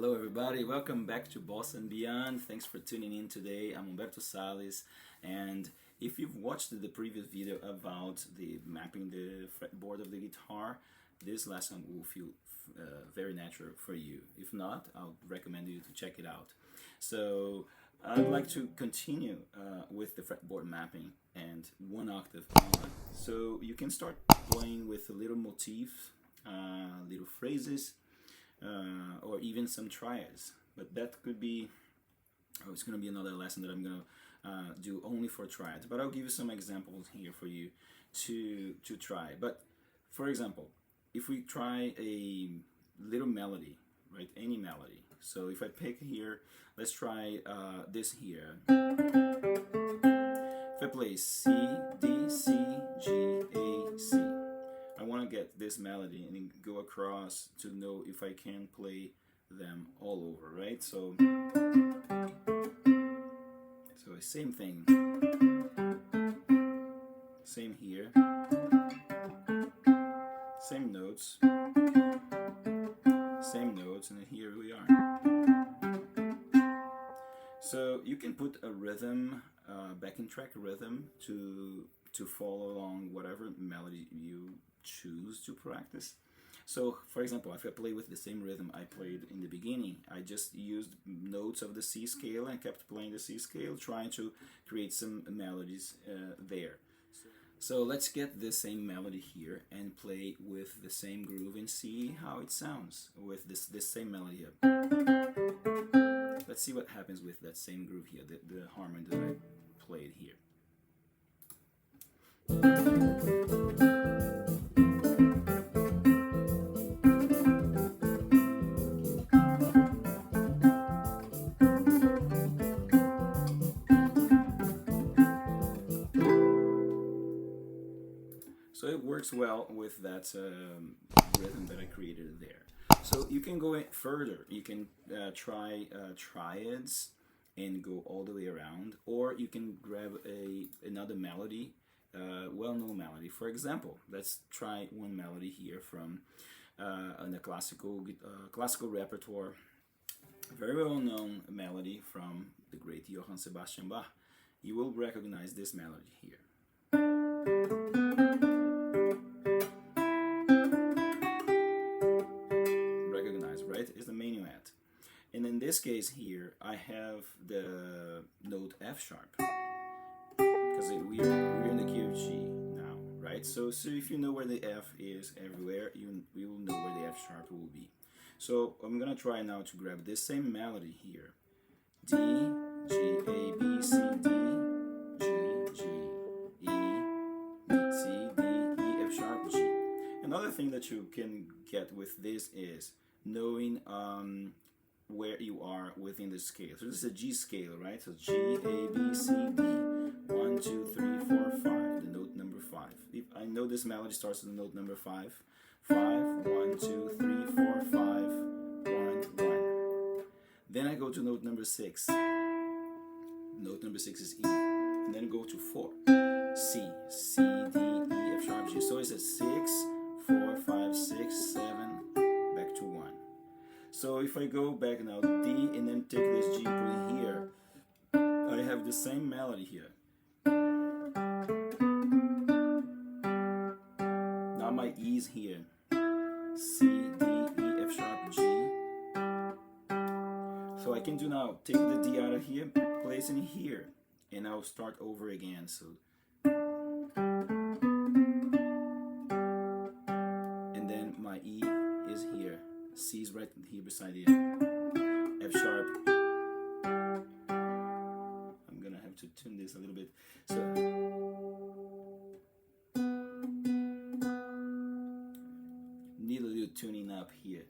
Hello everybody, welcome back to Boss and Beyond. Thanks for tuning in today. I'm Humberto Salles, and if you've watched the previous video about the mapping the fretboard of the guitar, this lesson will feel very natural for you. If not, I'll recommend you to check it out. So I'd like to continue with the fretboard mapping and one octave on. So you can start playing with a little motif, little phrases, or even some triads, but that could be, it's going to be another lesson that I'm going to do only for triads, but I'll give you some examples here for you to try. But for example, if we try a little melody, right, any melody, so if I pick here, let's try this here. If I play C, D, C, G, A, C, I want to get this melody and then go across to know if I can play them all over, right? So same thing, same here, same notes, and then here we are. So you can put a rhythm, backing track rhythm to follow along whatever melody you choose to practice. So for example, if I play with the same rhythm I played in the beginning, I just used notes of the C scale and kept playing the C scale, trying to create some melodies there. So let's get the same melody here and play with the same groove and see how it sounds with this same melody here. Let's see what happens with that same groove here, the harmony that I played here. So it works well with that rhythm that I created there. So you can go further. You can try triads and go all the way around, or you can grab another melody, well-known melody. For example, let's try one melody here from the classical repertoire, a very well-known melody from the great Johann Sebastian Bach. You will recognize this melody here. Is the Minuet, and in this case here I have the note F sharp because we're in the key of G now, right? So if you know where the F is everywhere, you will know where the F sharp will be. So I'm gonna try now to grab this same melody here: D, G, A, B, C, D, G, G, E, B, C, D, E, F sharp, G. Another thing that you can get with this is knowing where you are within the scale. So this is a G scale, right? So G, A, B, C, D, 1, 2, 3, 4, 5, the note number 5. If I know this melody starts with the note number 5, 5, 1, 2, 3, 4, 5, 1, 1. Then I go to note number 6. Note number 6 is E. And then go to 4. C, C, D, E, F sharp, G. So it's a 6, 4, 5, 6, 7, back to 1. So if I go back now, D, and then take this G, put it here, I have the same melody here. Now my E is here. C, D, E, F sharp, G. So I can do now, take the D out of here, place it in here, and I'll start over again. So and then my E is here. C is right here beside the F sharp. I'm gonna have to tune this a little bit. So need a little tuning up here.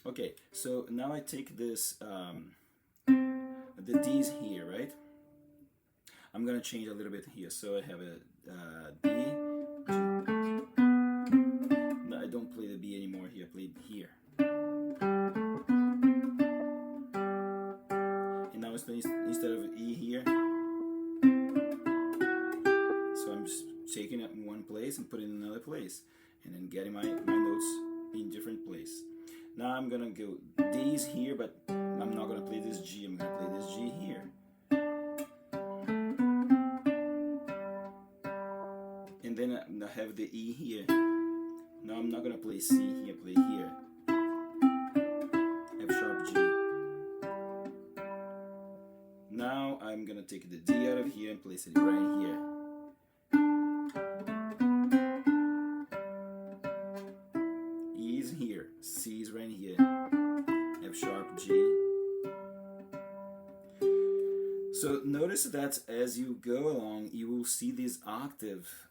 Okay, so now I take this, the D's here, right? I'm gonna change a little bit here. So I have a D, G. No, I don't play the B anymore here, I play it here. And now now instead of E here, so I'm just taking it in one place and putting it in another place, and then getting my notes in different place. Now I'm gonna go D's here, but I'm not gonna play this G, I'm gonna play this G here. And then I have the E here. Now I'm not gonna play C here, play here. F sharp G. Now I'm gonna take the D out of here and place it right here. E is here, C is right here, F sharp G. So notice that as you go along, you will see this octave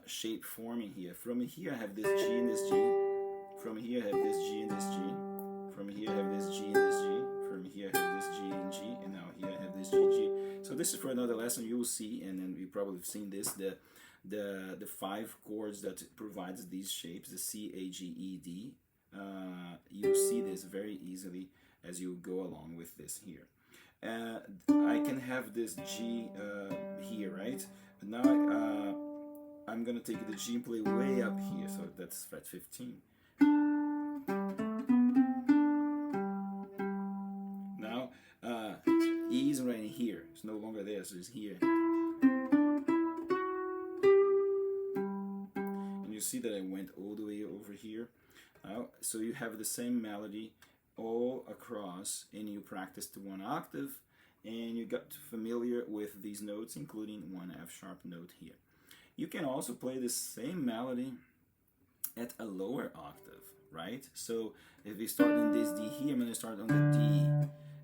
shape forming here. From here I have this G and this G. From here I have this G and this G. From here I have this G and this G. From here I have this G and G. And now here I have this G and G. So this is for another lesson you will see, and then you probably have seen this, the 5 chords that provides these shapes, the C, A, G, E, D. You'll see this very easily as you go along with this here. I can have this G here, right? But now I'm gonna take the G and play way up here, so that's fret 15. Now E is right here, it's no longer there, so it's here. And you see that I went all the way over here. So you have the same melody all across, and you practiced 1 octave, and you got familiar with these notes, including 1 F sharp note here. You can also play the same melody at a lower octave, right? So if we start in this D here, I'm going to start on the D.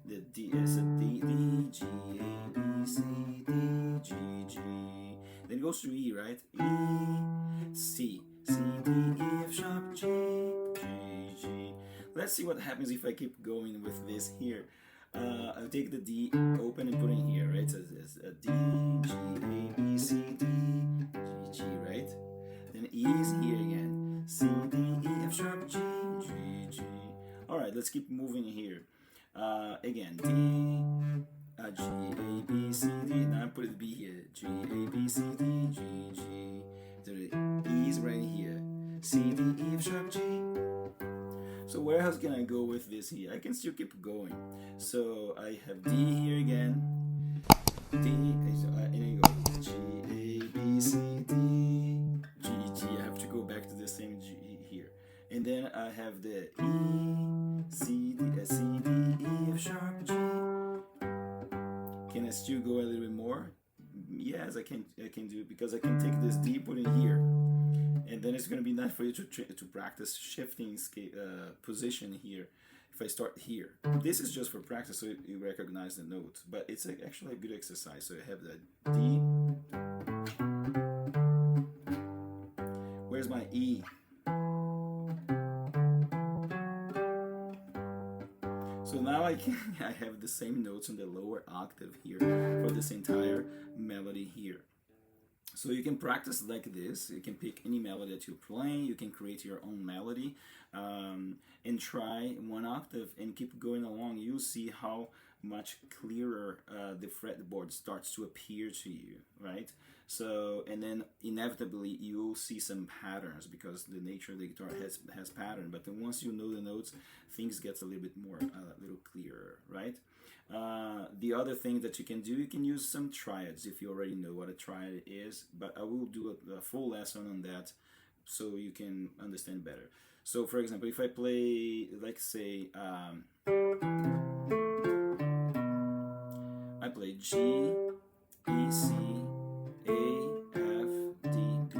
The D is a D, D, G, A, B, C, D, G, G. Then it goes to E, right? E, C, C, D, E, F sharp, G, G, G. Let's see what happens if I keep going with this here. I'll take the D open and put it in here, right? So it's a D, G, A, B, C, D, G, G, right? Then E is here again. C, D, E, F sharp, G, G, G. Alright, let's keep moving here. Again, D, G, A, B, C, D. Now I put the B here. G, A, B, C, D, G, G. So the E is right here. C, D, E, F sharp, G. So where else can I go with this here? I can still keep going. So I have D here again. D, and I go G, A, B, C, D, G, G. I have to go back to the same G here. And then I have the E, C, D, C, D, E, F sharp, G. Can I still go a little bit more? Yes, I can do it, because I can take this D, put it here. And then it's going to be nice for you to practice shifting position here. If I start here, this is just for practice, so you recognize the notes. But it's actually a good exercise. So I have the D. Where's my E? So now I have the same notes in the lower octave here for this entire melody here. So you can practice like this. You can pick any melody that you're playing. You can create your own melody and try 1 octave and keep going along. You'll see how much clearer the fretboard starts to appear to you, right? So, and then inevitably you'll see some patterns, because the nature of the guitar has pattern. But then once you know the notes, things get a little bit more, a little clearer, right? The other thing that you can do, you can use some triads if you already know what a triad is, but I will do a full lesson on that so you can understand better. So for example, if I play, like say, I play G, E, C, A, F, D, B.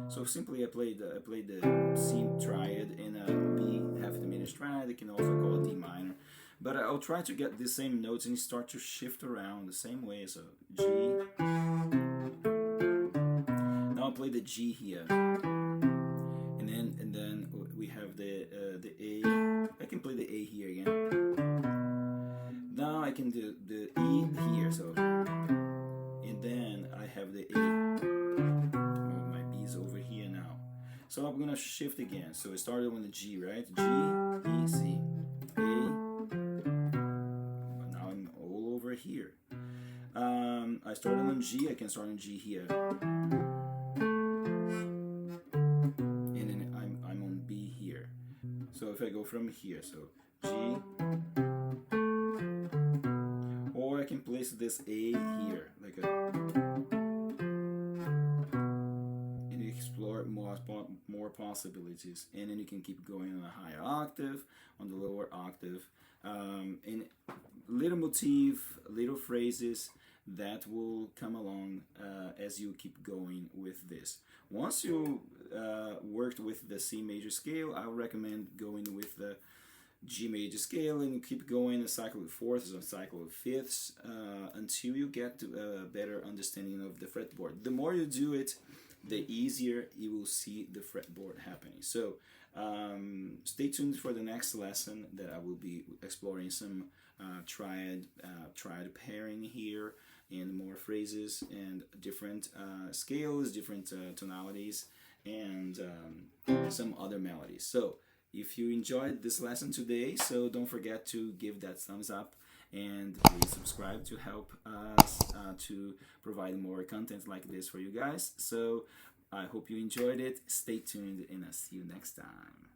So simply I play the C triad and a B half diminished triad. You can also call it D minor. But I'll try to get the same notes and start to shift around the same way. So G. Now I'll play the G here, and then we have the A. I can play the A here again. Now I can do the E here. So, and then I have the A. My B is over here now. So I'm gonna shift again. So I started on the G, right? G, E, C, A. here. I started on G, I can start on G here. And then I'm on B here. So if I go from here, so G, or I can place this A here, like a, and explore more possibilities. And then you can keep going on a higher octave, on the lower octave, and little motif, little phrases that will come along as you keep going with this. Once you worked with the C major scale, I would recommend going with the G major scale and keep going a cycle of fourths or cycle of fifths until you get to a better understanding of the fretboard. The more you do it, the easier you will see the fretboard happening. So stay tuned for the next lesson that I will be exploring some triad pairing here, and more phrases and different scales, different tonalities, and some other melodies. So if you enjoyed this lesson today, so don't forget to give that thumbs up, and please subscribe to help us to provide more content like this for you guys. So I hope you enjoyed it. Stay tuned, and I'll see you next time.